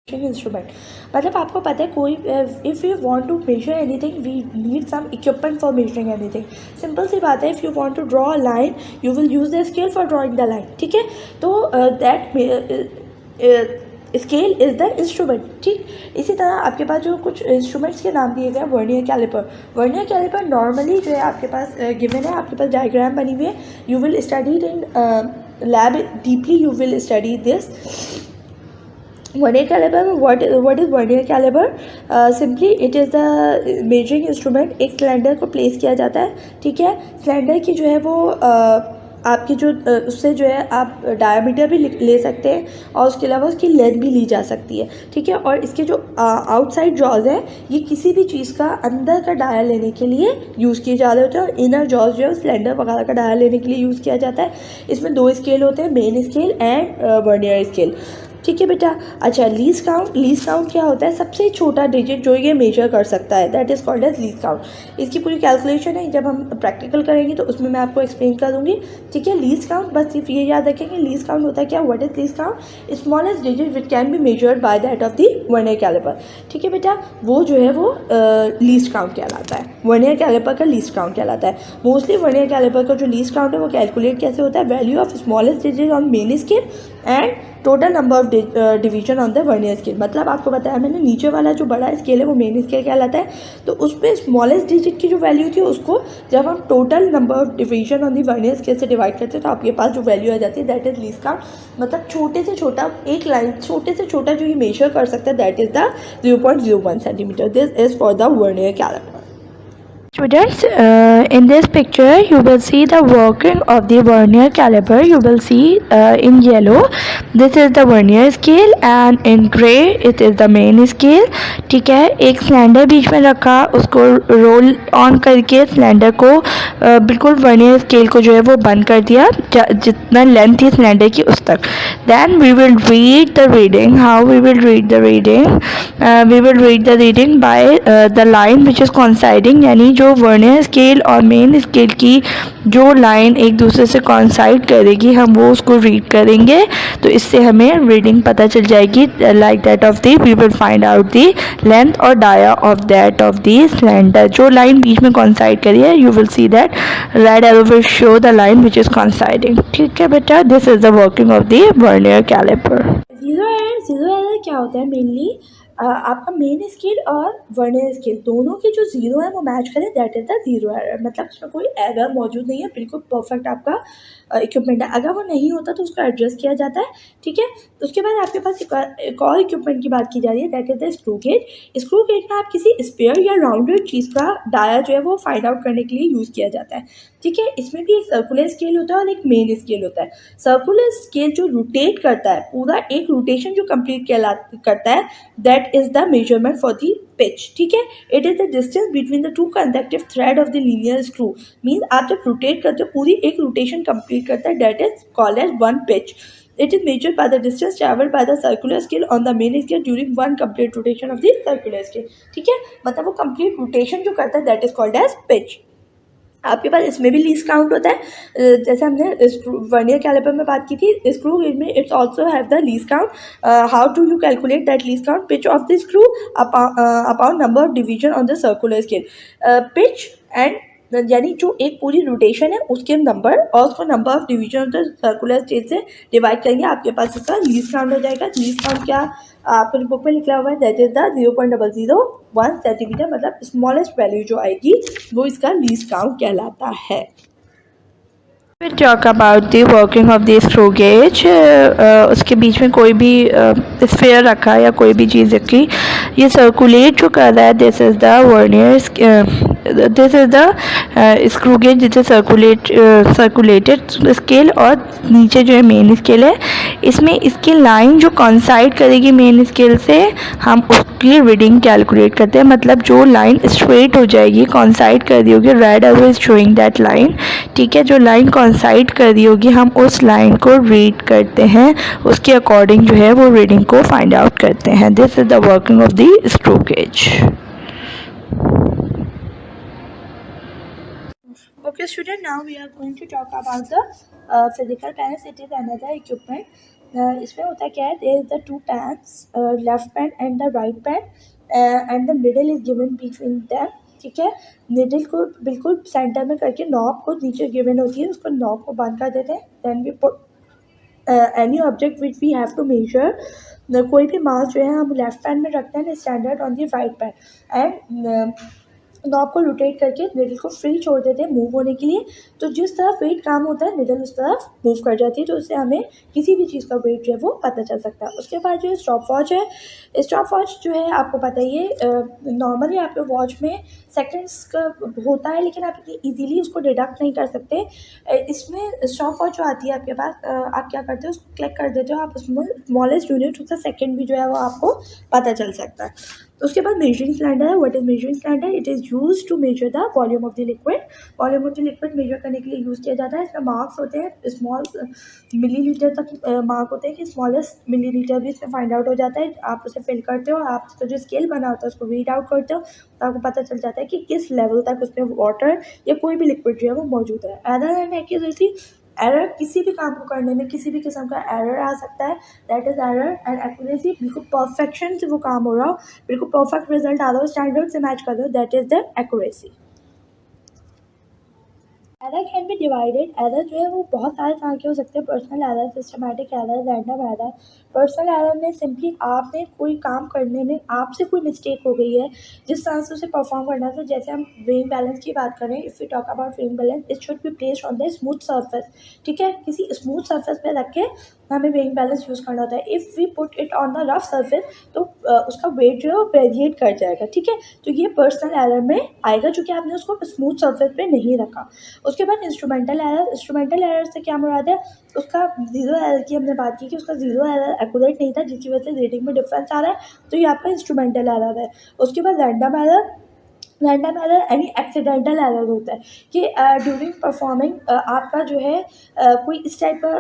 Instrument, मतलब आपको पता है कोई if you want to measure anything we need some equipment for measuring anything. Simple सी बात है, if you want to draw a line you will use the scale for drawing the line, ठीक है। तो that scale is the instrument, ठीक। इसी तरह आपके पास जो कुछ इंस्ट्रूमेंट्स के नाम दिए गए हैं, vernier calliper. Vernier calliper normally जो है आपके पास गिवन है, आपके पास डायग्राम बनी हुई है। You will study in lab deeply, you will study this vernier caliper में what is vernier caliper? Simply it is the measuring instrument। एक सिलेंडर को प्लेस किया जाता है, ठीक है। सिलेंडर की जो है वो आपकी जो उससे जो है आप डायमीटर भी ले सकते हैं और उसके अलावा उसकी लेंथ भी ली जा सकती है, ठीक है। और इसके जो आउटसाइड जॉज है ये किसी भी चीज़ का अंदर का डाया लेने के लिए यूज़ किए जा रहे होते हैं और इनर जॉज जो है सिलेंडर वगैरह का डाया लेने के लिए यूज़ किया जाता है। इसमें 2 स्केल होते हैं, main scale and vernier scale, ठीक है बेटा। अच्छा, लीस्ट काउंट क्या होता है? सबसे छोटा डिजिट जो ये मेजर कर सकता है, that is called as least count. इसकी पूरी कैलकुलेशन है, जब हम प्रैक्टिकल करेंगे तो उसमें मैं आपको एक्सप्लेन कर दूंगी, ठीक है। लीस्ट काउंट, बस सिर्फ ये याद रखेंगे लीस्ट काउंट होता है क्या, what is least count? Smallest digit which can be measured by that of the vernier calliper, ठीक है बेटा। वो जो है वो लीस्ट काउंट कहलाता है, वर्नियर कैलिपर का लीस्ट काउंट कहलाता है। मोस्टली वर्नियर कैलिपर का जो लीस्ट काउंट है वो कैलकुलेट कैसे होता है? Value of smallest digit on main scale and total number of division on the vernier scale. मतलब आपको बताया मैंने, नीचे वाला जो बड़ा स्केल है वो मेन स्केल कहलाता है। तो उस पर स्मॉलेस्ट डिजिट की जो वैल्यू थी उसको जब हम total number of division on the vernier scale से डिवाइड करते हैं तो आपके पास जो वैल्यू आ जाती है दैट इज लीस्ट काउंट। मतलब छोटे से छोटा एक लाइन, छोटे से छोटा जो ये मेजर कर सकता है that is the 0.01 centimetre. This is for the vernier calliper. Students, in this picture you will see the working of the vernier caliper. You will see in yellow this is the vernier scale and in grey it is the main scale, ठीक है। एक cylinder बीच में रखा, उसको roll on करके cylinder को बिल्कुल vernier scale को जो है वो बंद कर दिया जितना लेंथ थी सिलेंडर की उस तक। Then we will read the reading. How we will read the reading? We will read the reading by the line which is coinciding, यानी जो वर्नियर स्केल और मेन स्केल की जो लाइन एक दूसरे से कोइंसाइड करेगी हम वो उसको रीड करेंगे। तो इससे हमें रीडिंग पता चल जाएगी, like that of the we will find out the length और dia of that of the cylinder. जो लाइन बीच में कोइंसाइड करी है you will see that red arrow will show the line which is coinciding, ठीक है बेटा। This is the working of the vernier calliper. Zero error क्या होता है? मेनली आपका मेन स्केल और वर्नियर स्केल दोनों के जो जीरो है वो मैच करें, that is the zero error. मतलब इसमें कोई एरर मौजूद नहीं है, बिल्कुल परफेक्ट आपका इक्विपमेंट है। अगर वो नहीं होता तो उसको एडजस्ट किया जाता है, ठीक है। तो उसके बाद आपके पास एक और इक्विपमेंट की बात की जा रही है, that is the screw gauge. Screw gauge में आप किसी स्पेयर या राउंडेड चीज़ का डाया जो है वो फाइंड आउट करने के लिए यूज़ किया जाता है, ठीक है। इसमें भी एक सर्कुलर स्केल होता है और एक मेन स्केल होता है। सर्कुलर स्केल जो रोटेट करता है, पूरा एक रोटेशन जो कंप्लीट करता है, that is the measurement for the pitch, ठीक है। It is the distance between the two consecutive thread of the linear screw. Means आप जब रोटेट करते हो पूरी एक रोटेशन कंप्लीट करता है, that is called as one pitch. It is measured by the distance traveled by the circular scale on the main scale during one complete rotation of the circular scale, ठीक है। मतलब वो complete rotation जो करता है that is called as pitch। आपके पास इसमें भी लीस्ट काउंट होता है, जैसे हमने वर्नियर कैलिपर में बात की थी। स्क्रू गेज में it's also have the least count. How do you calculate that least count? Pitch of the screw upon number of division on the circular scale. Pitch and यानी जो एक पूरी rotation है उसके नंबर और उसको number of division of the circular scale से divide करेंगे, आपके पास इसका लीस्ट काउंट हो जाएगा। लीस्ट काउंट क्या आपको बुक में लिखा हुआ है, दैट इज द 0.001 सेंटीमीटर। मतलब स्मॉलेस्ट वैल्यू जो आएगी वो इसका लीस्ट काउंट कहलाता है। We'll talk about the working of the screw gauge। उसके बीच में कोई भी स्फेयर रखा या कोई भी चीज़ रखी, ये सर्कुलेट जो कर रहा है, this is the vernier, this is the screw gauge जिसे सर्कुलेटेड स्केल, और नीचे जो है मेन स्केल है। इसमें इसकी लाइन जो कॉन्साइड करेगी मेन स्केल से हम उसकी रीडिंग कैलकुलेट करते हैं। मतलब जो लाइन स्ट्रेट हो जाएगी, कॉन्साइड कर दी होगी, red arrow is showing that line, ठीक है। जो लाइन कॉन्साइड कर दी होगी हम उस लाइन को रीड करते हैं, उसके अकॉर्डिंग जो है वो रीडिंग को फाइंड आउट करते हैं। This is the working of the screw gauge. Okay student, now we are going to talk about the physical balance. It is another equipment इसमें होता क्या है, there is the two pans, left pan and the right pan and the middle is given between them, ठीक है। Middle को बिल्कुल centre में करके नॉब को नीचे गिवन होती है, उसको नॉब को बंद कर देते हैं। Then we put any object which we have to measure, कोई भी मास जो है हम लेफ्ट पैन में रखते हैं standard on the right pan, and knob को रोटेट करके निडल को फ्री छोड़ देते हैं मूव होने के लिए। तो जिस तरफ वेट काम होता है निडल उस तरफ मूव कर जाती है, तो उससे हमें किसी भी चीज़ का वेट जो है वो पता चल सकता है। उसके बाद जो स्टॉप वॉच है, स्टॉप वॉच जो है आपको पता ही है, नॉर्मली आपके वॉच में सेकंड्स का होता है, लेकिन आप इतनी ईजीली उसको डिडक्ट नहीं कर सकते। इसमें स्टॉप वॉच जो आती है आपके पास, आप क्या करते हो, उसको क्लिक कर देते हो, आप उसमें स्मॉलेस्ट यूनिट उसका सेकेंड भी जो है वो आपको पता चल सकता है। उसके बाद मेजरिंग सिलेंडर है। What is measuring cylinder? It is use to measure the volume of the liquid. Volume of the liquid measure करने के लिए यूज़ किया जाता है। इसमें मार्क्स होते हैं, स्मॉल मिलीलीटर तक मार्क होते हैं कि स्मॉलेस्ट मिलीलीटर भी इसमें फाइंड आउट हो जाता है। आप उसे फिल करते हो, आप उसका जो स्केल बना होता है उसको रीड आउट करते हो, तो आपको पता चल जाता है कि किस लेवल तक उसमें वाटर या कोई भी लिक्विड जो है वो मौजूद है। अदर एंड एक्यूरेसी, एरर, किसी भी काम को करने में किसी भी किस्म का एरर आ सकता है, that is error. And accuracy, बिल्कुल परफेक्शन से वो काम हो रहा हो, बिल्कुल परफेक्ट रिजल्ट आ रहा हो, स्टैंडर्ड से मैच कर रहे हो, that is the accuracy. Error can be divided. Error जो है वो बहुत सारे तरह के हो सकते हैं। Personal error, systematic error, random error. Personal error में सिंपली आपने कोई काम करने में आपसे कोई मिस्टेक हो गई है, जिस तरह से उसे परफॉर्म करना था। जैसे हम वेइंग बैलेंस की बात करें, if we talk about weighing balance, it should be placed on the smooth surface, ठीक है। किसी स्मूथ सर्फेस पे रख के हमें वेइंग बैलेंस यूज़ करना होता है। If we put it on the rough surface, तो उसका वेट जो है वो वेरिएट कर जाएगा, ठीक है। तो ये पर्सनल एरर में आएगा, चूँकि आपने उसको स्मूथ सर्फेस पे नहीं रखा। उसके बाद इंस्ट्रूमेंटल एरर। इंस्ट्रूमेंटल एरर से क्या मुराद है, उसका जीरो एरर की हमने बात की कि उसका जीरो एरर एक्यूरेट नहीं था, जिसकी वजह से रेटिंग में डिफरेंस आ रहा है, तो ये आपका इंस्ट्रूमेंटल एरर है। उसके बाद रैंडम एरर। रैंडम एरर यानी एक्सीडेंटल एरर होता है कि ड्यूरिंग परफॉर्मिंग आपका जो है कोई इस टाइप का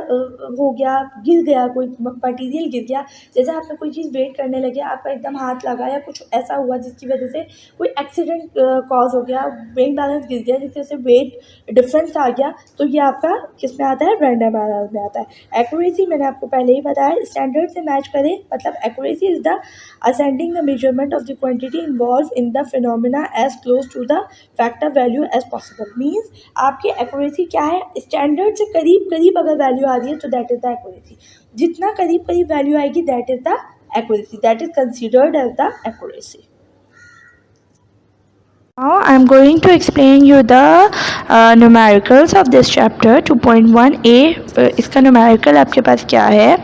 हो गया, गिर गया, कोई मटीरियल गिर गया। जैसे आपने कोई चीज़ वेट करने लगे, आपका एकदम हाथ लगा या कुछ ऐसा हुआ जिसकी वजह से कोई एक्सीडेंट कॉज हो गया, वेट बैलेंस गिर गया, जिसकी वजह से वेट डिफरेंस आ गया, तो ये आपका किस में आता है, रैंडम एरर में आता है। एक्यूरेसी मैंने आपको पहले ही बताया, स्टैंडर्ड से मैच करें, मतलब accuracy is the ascending the measurement of the quantity involve in the phenomena as close to the factor value as possible. Means आपकी एक्यूरेसी क्या है, स्टैंडर्ड से करीब करीब अगर वैल्यू आ रही है तो दैट इज द एक्यूरेसी। जितना करीब करीब वैल्यू आएगी that is the accuracy, that is considered as the accuracy. Now I am going to explain you the numericals of this chapter 2.1a. इसका numerical आपके पास क्या है?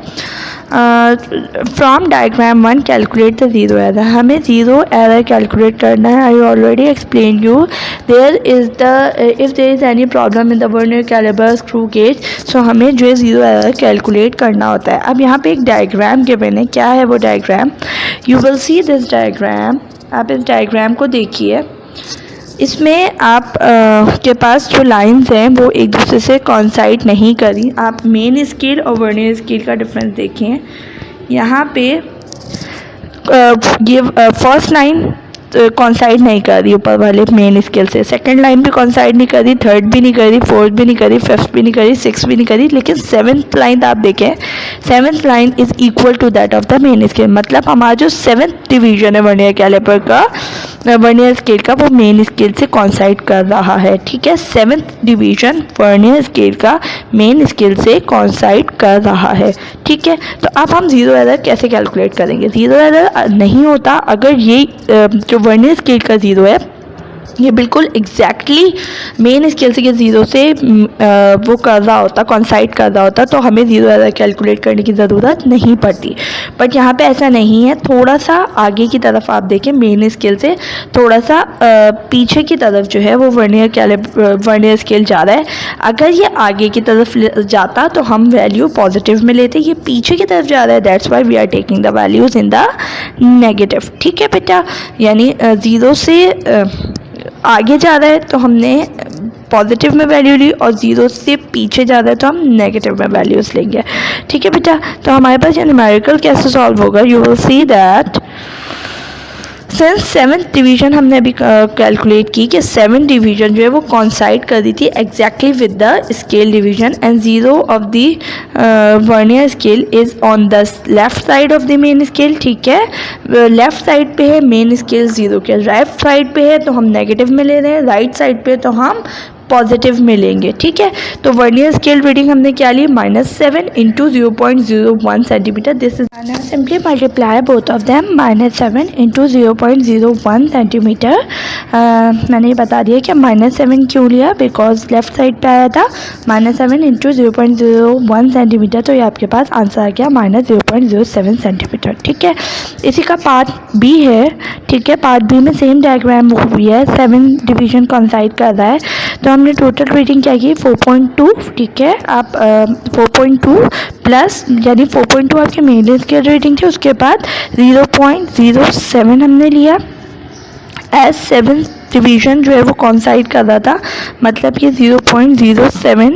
From diagram 1 calculate the zero error. हमें zero error calculate करना है. I already explained you. There is the if there is any problem in the vernier caliper screw gauge, so हमें जो है zero error calculate करना होता है. अब यहाँ पे एक diagram given है. क्या है वो diagram? You will see this diagram. आप इस diagram को देखिए. इसमें आप के पास जो लाइंस हैं वो एक दूसरे से कॉन्साइड नहीं करी। आप मेन स्केल और वर्नियर स्केल का डिफरेंस देखें। यहाँ पे ये फर्स्ट लाइन कॉन्साइड नहीं कर रही ऊपर वाले मेन स्केल से, सेकंड लाइन भी कॉन्साइड नहीं कर रही, थर्ड भी नहीं कर रही, फोर्थ भी नहीं कर रही, फिफ्थ भी नहीं कर रही, सिक्स भी नहीं कर रही, लेकिन सेवन्थ लाइन आप देखें, seventh line is equal to that of the main scale. मतलब हमारा जो सेवन्थ डिवीजन है वर्नियर कैलिपर का, वर्नियर स्केल का, वो मेन स्केल से कॉन्साइड कर रहा है, ठीक है। सेवन्थ डिवीजन वर्नियर स्केल का मेन स्केल से कॉन्साइड कर रहा है, ठीक है। तो अब हम जीरो एरर कैसे कैलकुलेट करेंगे? जीरो एरर नहीं होता अगर ये जो वर्नियर स्केल का ज़ीरो है ये बिल्कुल एग्जैक्टली मेन स्केल से ज़ीरो से वो कर रहा होता, कॉन्साइड कर रहा होता, तो हमें ज़ीरो एरर कैलकुलेट करने की ज़रूरत नहीं पड़ती। बट यहाँ पे ऐसा नहीं है। थोड़ा सा आगे की तरफ आप देखें, मेन स्केल से थोड़ा सा पीछे की तरफ जो है वो वर्नियर स्केल जा रहा है। अगर ये आगे की तरफ जाता तो हम वैल्यू पॉजिटिव में लेते, ये पीछे की तरफ जा रहा है, that's why we are taking the values in the negative, ठीक है बेटा। यानी ज़ीरो से आगे जा रहा है तो हमने पॉजिटिव में वैल्यू ली, और ज़ीरो से पीछे जा रहा है तो हम नेगेटिव में वैल्यूज़ लेंगे, ठीक है बेटा। तो हमारे पास ये न्यूमेरिकल कैसे सॉल्व होगा? You will see that since 7th division हमने अभी कैलकुलेट की कि 7th डिवीज़न जो है वो कॉन्साइड कर दी थी exactly with the scale division and zero of the vernier scale is on the left side of the main scale. ठीक है, लेफ़्ट साइड पे है मेन स्केल ज़ीरो के, राइट साइड पे है तो हम नेगेटिव में ले रहे हैं, राइट साइड पे तो हम पॉजिटिव में लेंगे। ठीक है, तो वर्नियर स्केल रीडिंग हमने क्या ली, -7 into 0.01 centimetre. This is simply multiply both of them, -7 into 0.01 centimetre. मैंने ये बता दिया कि -7 क्यों लिया, बिकॉज लेफ्ट साइड पे आया था। -7 इंटू 0.01 सेंटीमीटर, तो ये आपके पास आंसर आ गया -0.07 सेंटीमीटर। ठीक है, इसी का पार्ट बी है। ठीक है, पार्ट बी में सेम डायग्राम हुई है, 7 डिवीज़न कॉन्साइड कर रहा है। तो हमने टोटल रीडिंग क्या की, 4.2। ठीक है, आप 4.2 प्लस यानी 4.2 आपके मेन स्केल रीडिंग थी, उसके बाद 0.07 हमने लिया एज 7 डिवीज़न जो है वो कॉन्साइड कर रहा था, मतलब ये 0.07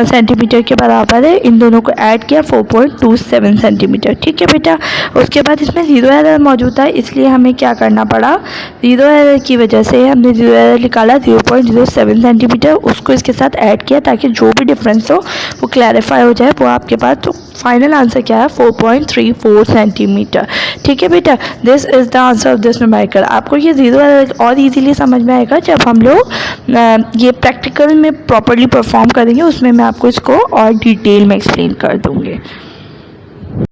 सेंटीमीटर के बराबर है। इन दोनों को ऐड किया 4.27 सेंटीमीटर। ठीक है बेटा, उसके बाद इसमें ज़ीरो एरर मौजूद था, इसलिए हमें क्या करना पड़ा, ज़ीरो एरर की वजह से हमने ज़ीरो एरर निकाला 0.07 सेंटीमीटर, उसको इसके साथ ऐड किया ताकि जो भी डिफरेंस हो वो क्लैरिफाई हो जाए वो आपके पास। तो फाइनल आंसर क्या है, 4.34 सेंटीमीटर। ठीक है बेटा, this is the answer of this numerical. आपको ये ज़ीरो एरर और इजीली समझ में आएगा जब हम लोग ये प्रैक्टिकल में प्रॉपर्ली परफॉर्म करेंगे, उसमें मैं आपको इसको और डिटेल में एक्सप्लेन कर दूँगी।